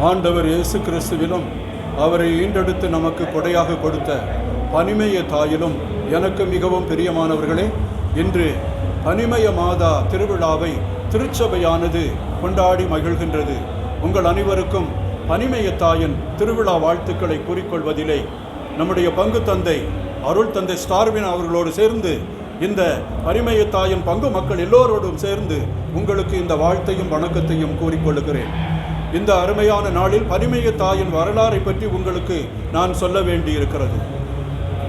ஆண்டவர் இயேசு கிறிஸ்துவிலும் அவரை ஈண்டெடுத்து நமக்கு கொடையாக கொடுத்த பனிமய தாயிலும் எனக்கு மிகவும் பிரியமானவர்களே, இன்று பனிமய மாதா திருவிழாவை திருச்சபையானது கொண்டாடி மகிழ்கின்றது. உங்கள் அனைவருக்கும் பனிமய தாயின் திருவிழா வாழ்த்துக்களை கூறிக்கொள்வதிலே நம்முடைய பங்கு தந்தை அருள் தந்தை ஸ்டார்வின் அவர்களோடு சேர்ந்து இந்த பனிமய தாயின் பங்கு மக்கள் எல்லோரோடும் சேர்ந்து உங்களுக்கு இந்த வாழ்த்தையும் வணக்கத்தையும் கூறிக்கொள்கிறேன். இந்த அருமையான நாளில் பனிமய தாயின் வரலாறை பற்றி உங்களுக்கு நான் சொல்ல வேண்டியிருக்கிறது.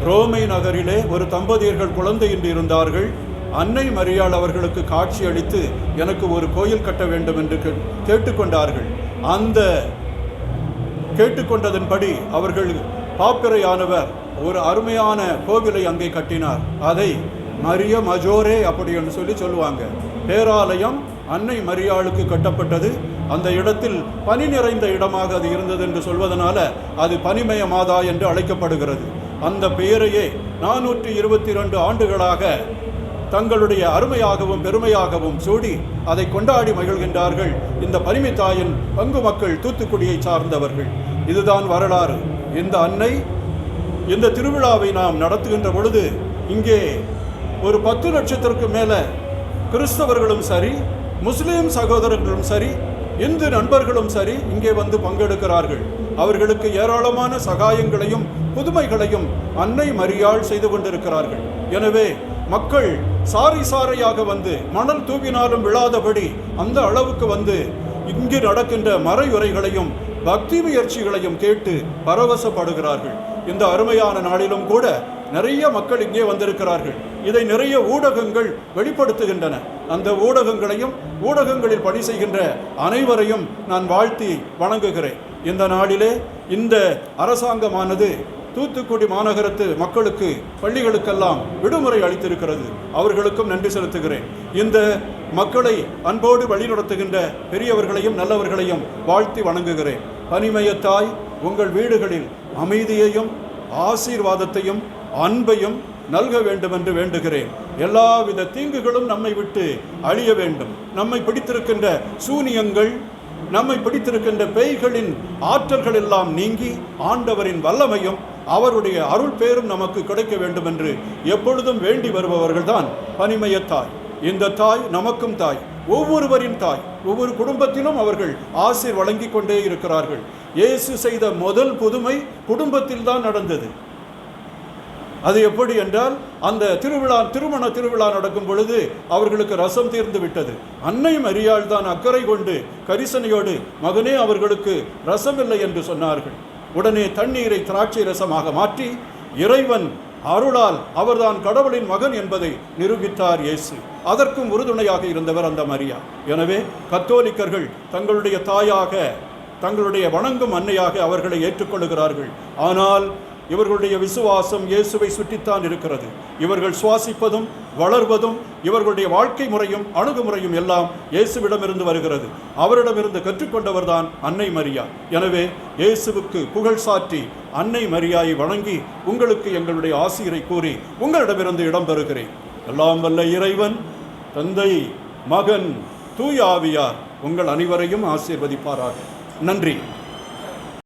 ரோமை நகரிலே ஒரு தம்பதியர்கள் குழந்தையின்றி இருந்தார்கள். அன்னை மரியாள் அவர்களுக்கு காட்சி அளித்து எனக்கு ஒரு கோயில் கட்ட வேண்டும் என்று கேட்டுக்கொண்டார்கள். அந்த கேட்டுக்கொண்டதன்படி அவர்கள் பாப்பிரையானவர் ஒரு அருமையான கோவிலை அங்கே கட்டினார். அதை மரிய மஜோரே அப்படி என்று சொல்லுவாங்க. பேராலயம் அன்னை மரியாளுக்கு கட்டப்பட்டது. அந்த இடத்தில் பனி நிறைந்த இடமாக அது இருந்தது என்று சொல்வதனால அது பனிமய மாதா என்று அழைக்கப்படுகிறது. அந்த பெயரையே 422 ஆண்டுகளாக தங்களுடைய அருமையாகவும் பெருமையாகவும் சூடி அதை கொண்டாடி மகிழ்கின்றார்கள் இந்த பனிமய தாயின் பங்கு மக்கள், தூத்துக்குடியை சார்ந்தவர்கள். இதுதான் வரலாறு. இந்த அன்னை இந்த திருவிழாவை நாம் நடத்துகின்ற பொழுது இங்கே ஒரு 10 லட்சத்திற்கு மேலே கிறிஸ்தவர்களும் சரி, முஸ்லீம் சகோதரர்களும் சரி, இந்து நண்பர்களும் சரி இங்கே வந்து பங்கெடுக்கிறார்கள். அவர்களுக்கு ஏராளமான சகாயங்களையும் புதுமைகளையும் அன்னை மரியாள் செய்து கொண்டிருக்கிறார்கள். எனவே மக்கள் சாரையாக வந்து மணல் தூவினாலும் விழாதபடி அந்த அளவுக்கு வந்து இங்கு நடக்கின்ற மறையுரைகளையும் பக்தி முயற்சிகளையும் கேட்டு பரவசப்படுகிறார்கள். இந்த அருமையான நாளிலும் கூட நிறைய மக்கள் இங்கே வந்திருக்கிறார்கள். இதை நிறைய ஊடகங்கள் வெளிப்படுத்துகின்றன. அந்த ஊடகங்களில் பணி செய்கின்ற அனைவரையும் நான் வாழ்த்தி வணங்குகிறேன். இந்த நாளிலே இந்த அரசாங்கமானது தூத்துக்குடி மாநகரத்து மக்களுக்கு, பள்ளிகளுக்கெல்லாம் விடுமுறை அளித்திருக்கிறது. அவர்களுக்கும் நன்றி செலுத்துகிறேன். இந்த மக்களை அன்போடு வழிநடத்துகின்ற பெரியவர்களையும் நல்லவர்களையும் வாழ்த்தி வணங்குகிறேன். பனிமய தாய் உங்கள் வீடுகளில் அமைதியையும் ஆசீர்வாதத்தையும் அன்பையும் நல்க வேண்டும் என்று வேண்டுகிறேன். எல்லாவித தீங்குகளும் நம்மை விட்டு அழிய வேண்டும். நம்மை பிடித்திருக்கின்ற சூனியங்கள், நம்மை பிடித்திருக்கின்ற பேய்களின் ஆற்றல்கள் எல்லாம் நீங்கி ஆண்டவரின் வல்லமையும் அவருடைய அருள் பேரும் நமக்கு கிடைக்க வேண்டும் என்று எப்பொழுதும் வேண்டி வருபவர்கள் தான் பனிமய தாய். இந்த தாய் நமக்கும் தாய், ஒவ்வொருவரின் தாய். ஒவ்வொரு குடும்பத்திலும் அவர்கள் ஆசீர் வழங்கி கொண்டே இருக்கிறார்கள். இயேசு செய்த முதல் புதுமை குடும்பத்தில் தான் நடந்தது. அது எப்படி என்றால், அந்த திருமண திருவிழா நடக்கும் பொழுது அவர்களுக்கு ரசம் தீர்ந்து விட்டது. அன்னை மரியாள் தான் அக்கறை கொண்டு கரிசனையோடு, மகனே அவர்களுக்கு ரசம் இல்லை என்று சொன்னார்கள். உடனே தண்ணீரை திராட்சை ரசமாக மாற்றி இறைவன் அருளால் அவர்தான் கடவுளின் மகன் என்பதை நிரூபித்தார் இயேசு. அதற்கும் உறுதுணையாக இருந்தவர் அந்த மரியா. எனவே கத்தோலிக்கர்கள் தங்களுடைய தாயாக, தங்களுடைய வணங்கும் அன்னையாக அவர்களை ஏற்றுக்கொள்கிறார்கள். ஆனால் இவர்களுடைய விசுவாசம் இயேசுவை சுற்றித்தான் இருக்கிறது. இவர்கள் சுவாசிப்பதும் வளர்வதும் இவர்களுடைய வாழ்க்கை முறையும் அணுகுமுறையும் எல்லாம் இயேசுவிடமிருந்து வருகிறது. அவரிடமிருந்து கற்றுக்கொண்டவர் தான் அன்னை மரியா. எனவே இயேசுவுக்கு புகழ் சாற்றி அன்னை மரியாயை வணங்கி உங்களுக்கு எங்களுடைய ஆசிரை கூறி உங்களிடமிருந்து இடம் பெறுகிறேன். எல்லாம் வல்ல இறைவன், தந்தை, மகன், தூய ஆவியார் உங்கள் அனைவரையும் ஆசீர்வதிப்பாராக. நன்றி.